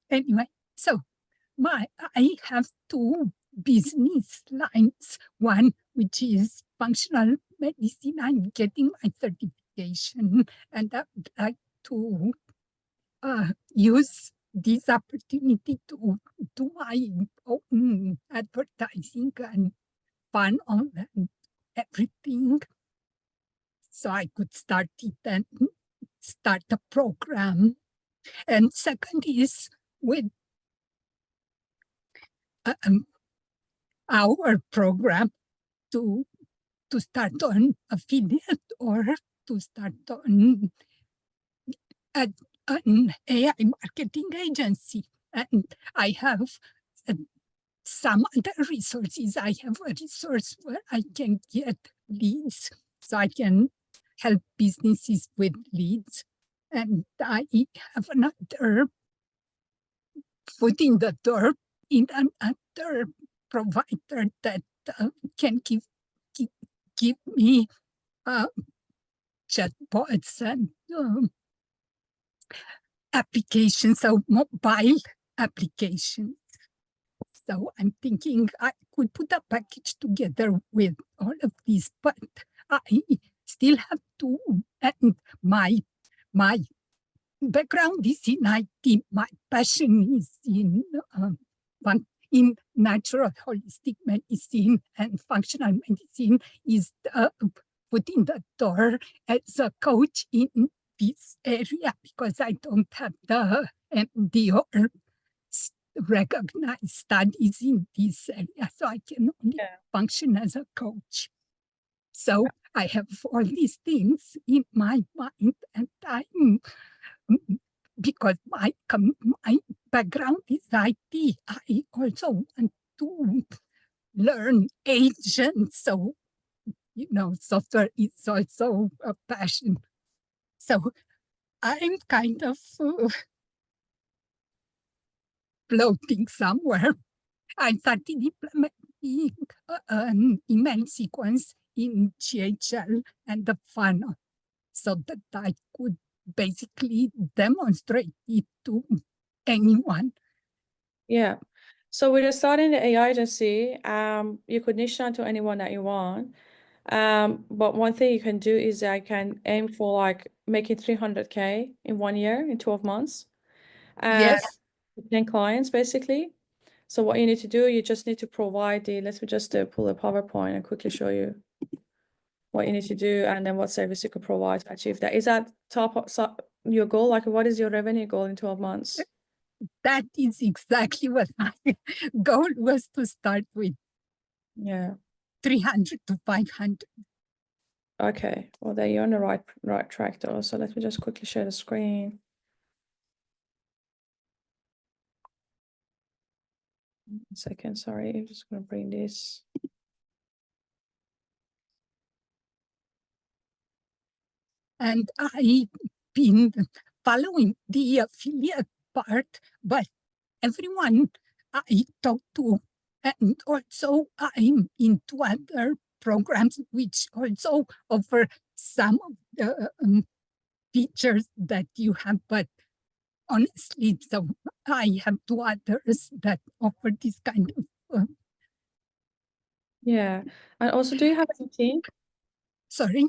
Anyway, so I have two business lines. One, which is functional medicine. I'm getting my certification, and I would like to use this opportunity to do my own advertising and fun on and everything. So I could start it and start a program. And second is with our program to start on affiliate or to start on an AI marketing agency. And I have some other resources. I have a resource where I can get leads, so I can help businesses with leads. And I have another foot in the door in another provider that can give me chatbots and applications, so mobile applications. So I'm thinking I could put a package together with all of these, but I still have to, and my background is in IT. My passion is in natural holistic medicine, and functional medicine is putting the door as a coach in this area, because I don't have the MD or recognized studies in this area, so I can only function as a coach. So I have all these things in my mind, and I'm, because my background is IT, I also want to learn agents. So, software is also a passion. So I'm kind of floating somewhere. I started implementing an email sequence in GHL and the funnel, so that I could basically demonstrate it to anyone. Yeah. So we're starting the AI agency. You could niche down to anyone that you want. But one thing you can do is I can aim for like making 300K in 1 year, in 12 months. Yes. 10 clients basically. So what you need to do, you just need to provide let me just pull a PowerPoint and quickly show you what you need to do and then what service you could provide to achieve that. Is that your goal? Like, what is your revenue goal in 12 months? That is exactly what my goal was, to start with. Yeah. 300 to 500. Okay. Well, there you're on the right track though. So let me just quickly share the screen. 1 second, sorry. I'm just going to bring this. And I've been following the affiliate part, but everyone I talk to, and also I'm into other programs which also offer some of the features that you have, but honestly, so I have two others that offer this kind of Yeah. And also, do you have any team? sorry?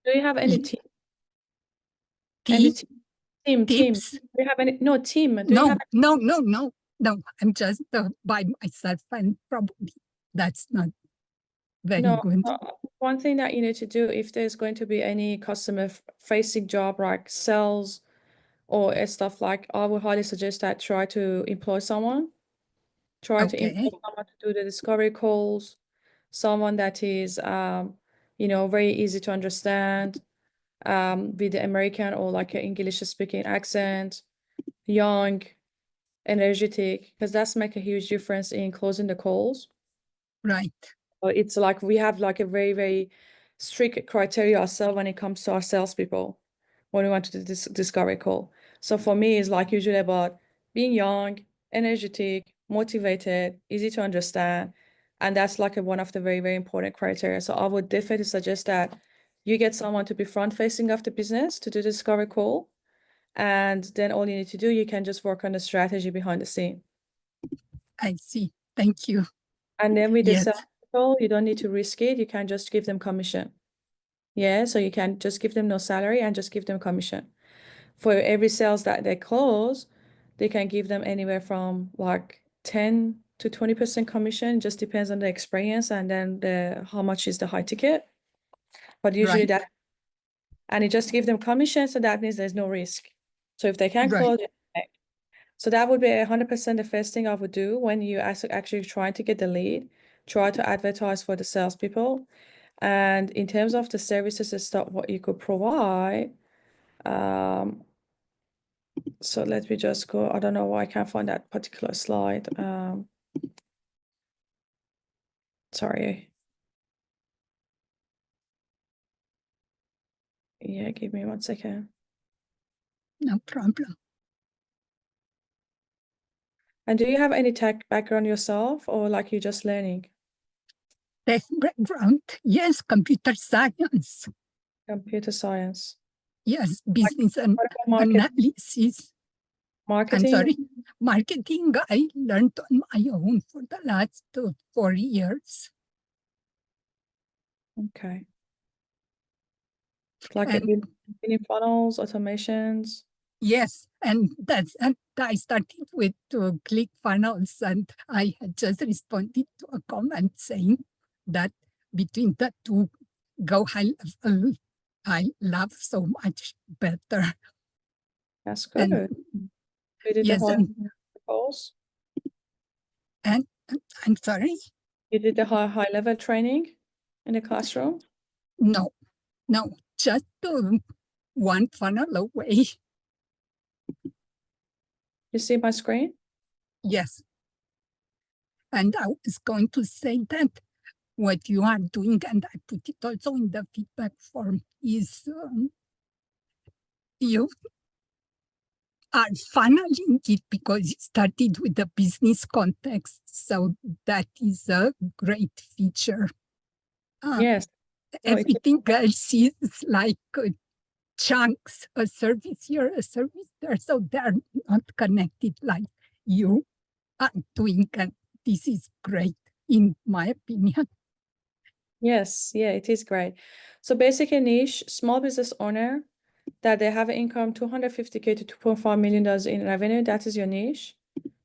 Do you have any team? Any team? tips? Do you have any? No, team. Do No, you have? no. I'm just by myself, and probably that's not very good. One thing that you need to do, if there's going to be any customer-facing job like sales or stuff, like, I would highly suggest that try to employ someone. Try to employ someone to do the discovery calls, someone that is, very easy to understand, with the American or like an English-speaking accent, young, energetic, because that's make a huge difference in closing the calls. Right. So it's like we have like a very, very strict criteria ourselves when it comes to our salespeople when we want to do this discovery call. So for me, it's like usually about being young, energetic, motivated, easy to understand. And that's like one of the very, very important criteria. So I would definitely suggest that you get someone to be front facing of the business to do the discovery call. And then all you need to do, you can just work on the strategy behind the scene. I see. Thank you. And then with the Yes. salespeople, you don't need to risk it. You can just give them commission. Yeah, so you can just give them no salary and just give them commission. For every sales that they close, they can give them anywhere from like 10 to 20% commission, just depends on the experience and then how much is the high ticket. But usually Right. and you just give them commission, so that means there's no risk. So if they can Right. close it, so that would be 100% the first thing I would do when you actually trying to get the lead. Try to advertise for the salespeople. And in terms of the services and stuff, what you could provide, so let me just go. I don't know why I can't find that particular slide. Sorry. Yeah, give me 1 second. No problem. And do you have any tech background yourself, or like you're just learning? Tech background, yes, computer science, Computer science. yes, business and What about analysis. I'm marketing? sorry, marketing, I learned on my own for the last 4 years. Okay. Like And building funnels, automations. yes, and I started with ClickFunnels, and I had just responded to a comment saying that between the two, Go High Level, I love so much better. That's And good. You did the yes, high goals. and I'm sorry, You did the high level training in the classroom. no, just one funnel away. You see my screen? Yes. And I was going to say that what you are doing, and I put it also in the feedback form, is you are funneling it because you started with the business context. So that is a great feature. Yes. Everything else is like chunks, a service here, a service there. So they're not connected like you are doing. And this is great, in my opinion. Yes, yeah, it is great. So basically niche, small business owner that they have an income 250K to $2.5 million in revenue. That is your niche.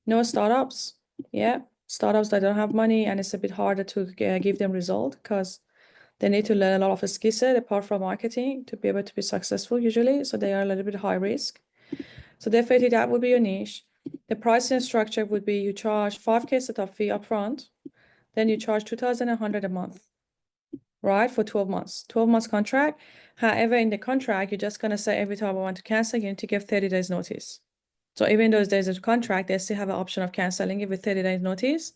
No startups. Yeah. Startups that don't have money and it's a bit harder to give them result because they need to learn a lot of skill set apart from marketing to be able to be successful usually. So they are a little bit high risk. So definitely that would be your niche. The pricing structure would be you charge 5K setup fee upfront, then you charge 2,100 a month, right? For 12 months, 12 months contract. However, in the contract, you're just going to say every time I want to cancel, you need to give 30 days notice. So even those days of contract, they still have an option of canceling it with 30 days notice.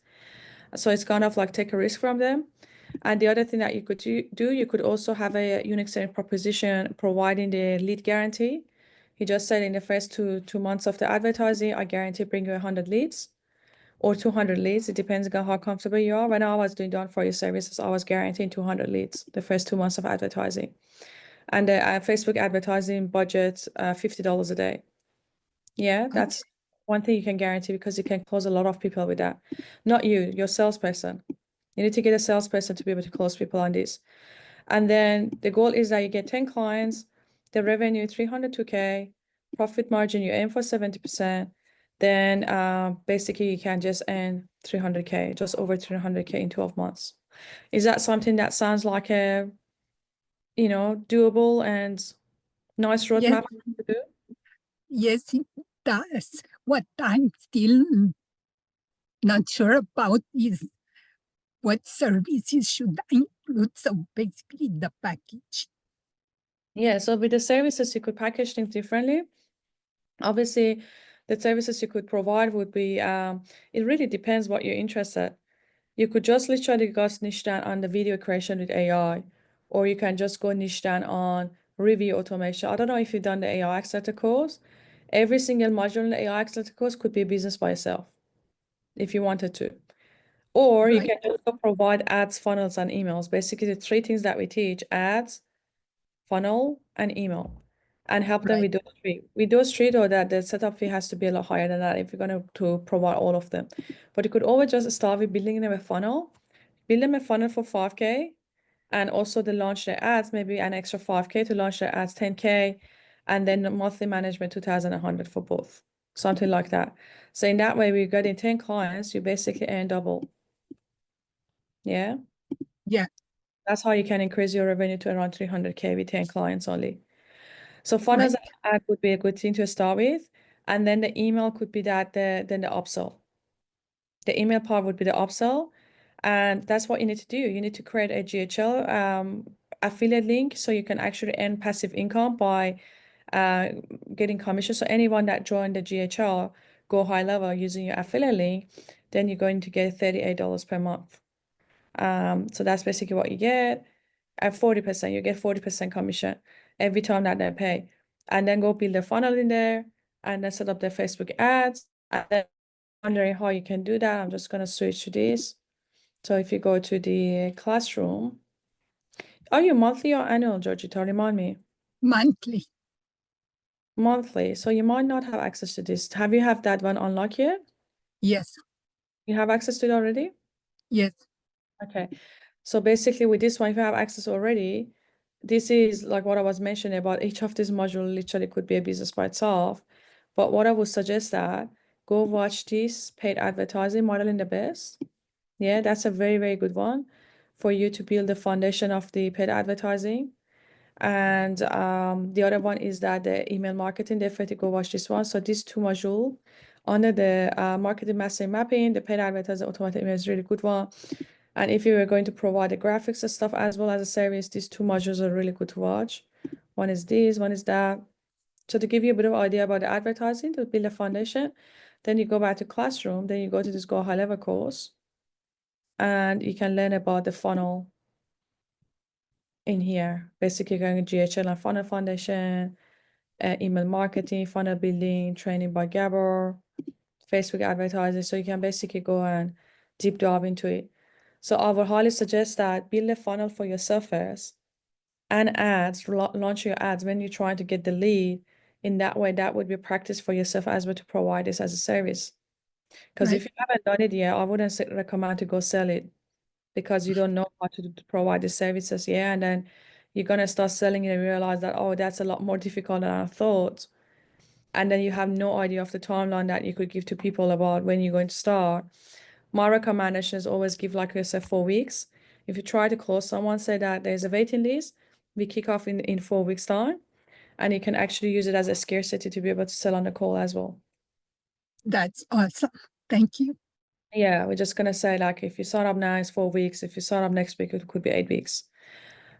So it's kind of like take a risk from them. And the other thing that you could do, you could also have a unique selling proposition providing the lead guarantee. He just said in the first two months of the advertising, I guarantee bring you 100 leads or 200 leads. It depends on how comfortable you are. When I was doing done for your services, I was guaranteeing 200 leads the first 2 months of advertising. And the Facebook advertising budget, $50 a day. Yeah, that's one thing you can guarantee because you can close a lot of people with that. Not you, your salesperson. You need to get a salesperson to be able to close people on this. And then the goal is that you get 10 clients, the revenue 302K, profit margin you aim for 70%. Then basically you can just earn 300K, just over 300K in 12 months. Is that something that sounds like a, doable and nice roadmap to do? Yes, it does. What I'm still not sure about is what services should I include. So basically the package. Yeah, so with the services, you could package things differently. Obviously, the services you could provide would be, it really depends what you're interested. You could just literally go niche down on the video creation with AI, or you can just go niche down on review automation. I don't know if you've done the AI Accelerator course. Every single module in the AI Accelerator course could be a business by itself if you wanted to. Or you can also provide ads, funnels, and emails. Basically, the three things that we teach: ads, funnel, and email. and help them Right. with those three. With those three, though, that the setup fee has to be a lot higher than that if you're going to provide all of them. But you could always just start with building them a funnel. Build them a funnel for 5K, and also to launch their ads, maybe an extra 5K to launch their ads, 10K, and then the monthly management 2,100 for both, something like that. So in that way, we're getting 10 clients, you basically earn double. Yeah. Yeah. That's how you can increase your revenue to around 300K with 10 clients only. So funnels Right. and ad would be a good thing to start with. And then the email could be then the upsell. The email part would be the upsell. And that's what you need to do. You need to create a GHL affiliate link so you can actually earn passive income by getting commission. So anyone that joined the GHL Go High Level using your affiliate link, then you're going to get $38 per month. So that's basically what you get. At 40%, you get 40% commission every time that they pay. And then go build a funnel in there and then set up their Facebook ads. And then wondering how you can do that, I'm just going to switch to this. So if you go to the classroom, are you monthly or annual, Georgita? Remind me. Monthly. Monthly. So you might not have access to this. Have you have that one unlocked yet? Yes. You have access to it already? Yes. Okay. So basically with this one, if you have access already, this is like what I was mentioning about each of these modules literally could be a business by itself. But what I would suggest that go watch this paid advertising Modeling the Best. Yeah, that's a very, very good one for you to build the foundation of the paid advertising. And the other one is that the email marketing, definitely go watch this one. So these two modules under the marketing mastery mapping, the paid advertising automatic email is a really good one. And if you were going to provide the graphics and stuff as well as a service, these two modules are really good to watch. One is this, one is that. So to give you a bit of idea about the advertising, to build a foundation, then you go back to classroom, then you go to this Go High Level course, and you can learn about the funnel in here. Basically going to GHL and funnel foundation, email marketing, funnel building, training by Gabor, Facebook advertising. So you can basically go and deep dive into it. So I would highly suggest that build a funnel for yourself first and ads, launch your ads when you're trying to get the lead. In that way, that would be practice for yourself as well to provide this as a service. Because Right. if you haven't done it yet, I wouldn't recommend to go sell it because you don't know how to provide the services. Yeah. And then you're going to start selling it and realize that, oh, that's a lot more difficult than I thought. And then you have no idea of the timeline that you could give to people about when you're going to start. My recommendation is always give like yourself 4 weeks. If you try to close someone, say that there's a waiting list, we kick off in 4 weeks time, and you can actually use it as a scarcity to be able to sell on the call as well. That's awesome. Thank you. Yeah, we're just gonna say like if you sign up now, it's 4 weeks. If you sign up next week, it could be 8 weeks.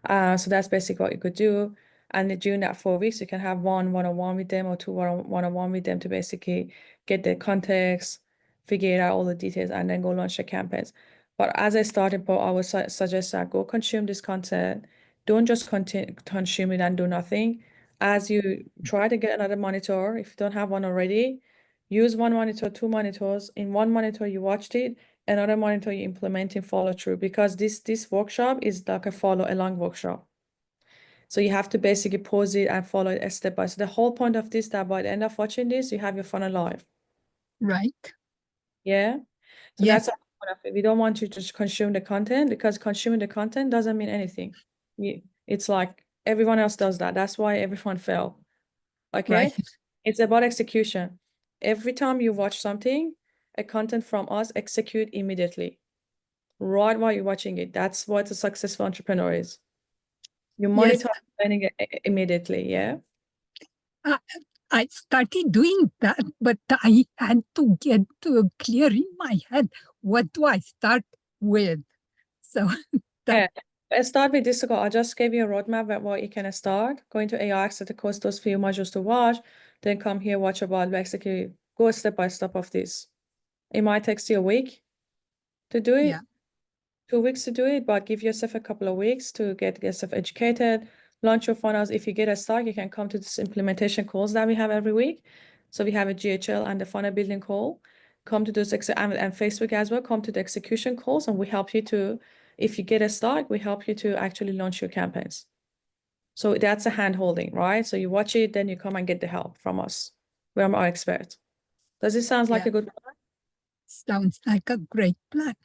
So that's basically what you could do. And during that 4 weeks, you can have one-on-one with them or two one-on-one with them to basically get the context, figure out all the details, and then go launch the campaigns. But as a starting point, I would suggest that go consume this content. Don't just consume it and do nothing. As you try to get another monitor, if you don't have one already, use one monitor, two monitors. In one monitor, you watched it, another monitor you implementing follow through, because this workshop is like a follow along workshop. So you have to basically pause it and follow it step by step. The whole point of this, that by the end of watching this, you have your funnel live. Right. Yeah. So Yes. that's the point of it. We don't want you to just consume the content, because consuming the content doesn't mean anything. It's like everyone else does that. That's why everyone fell. Okay. Right. It's about execution. Every time you watch something, a content from us, execute immediately. Right while you're watching it. That's what a successful entrepreneur is. You Yes. monitor learning immediately, yeah? I started doing that, but I had to get clear in my head what do I start with. So Yeah. Let's start with this. I just gave you a roadmap at what you can start. Going to AI Access, the course, those few modules to watch, then come here, watch about basically go step by step of this. It might take you a week to do it. yeah, 2 weeks to do it, but give yourself a couple of weeks to get yourself educated, launch your funnels. If you get a stuck, you can come to this implementation calls that we have every week. So we have a GHL and the funnel building call. Come to those and Facebook as well. Come to the execution calls, and we help you to, if you get a stuck, we help you to actually launch your campaigns. So that's a hand holding, right? So you watch it, then you come and get the help from us. We're our expert. Does it sound like Yeah. a good plan? Sounds like a great plan.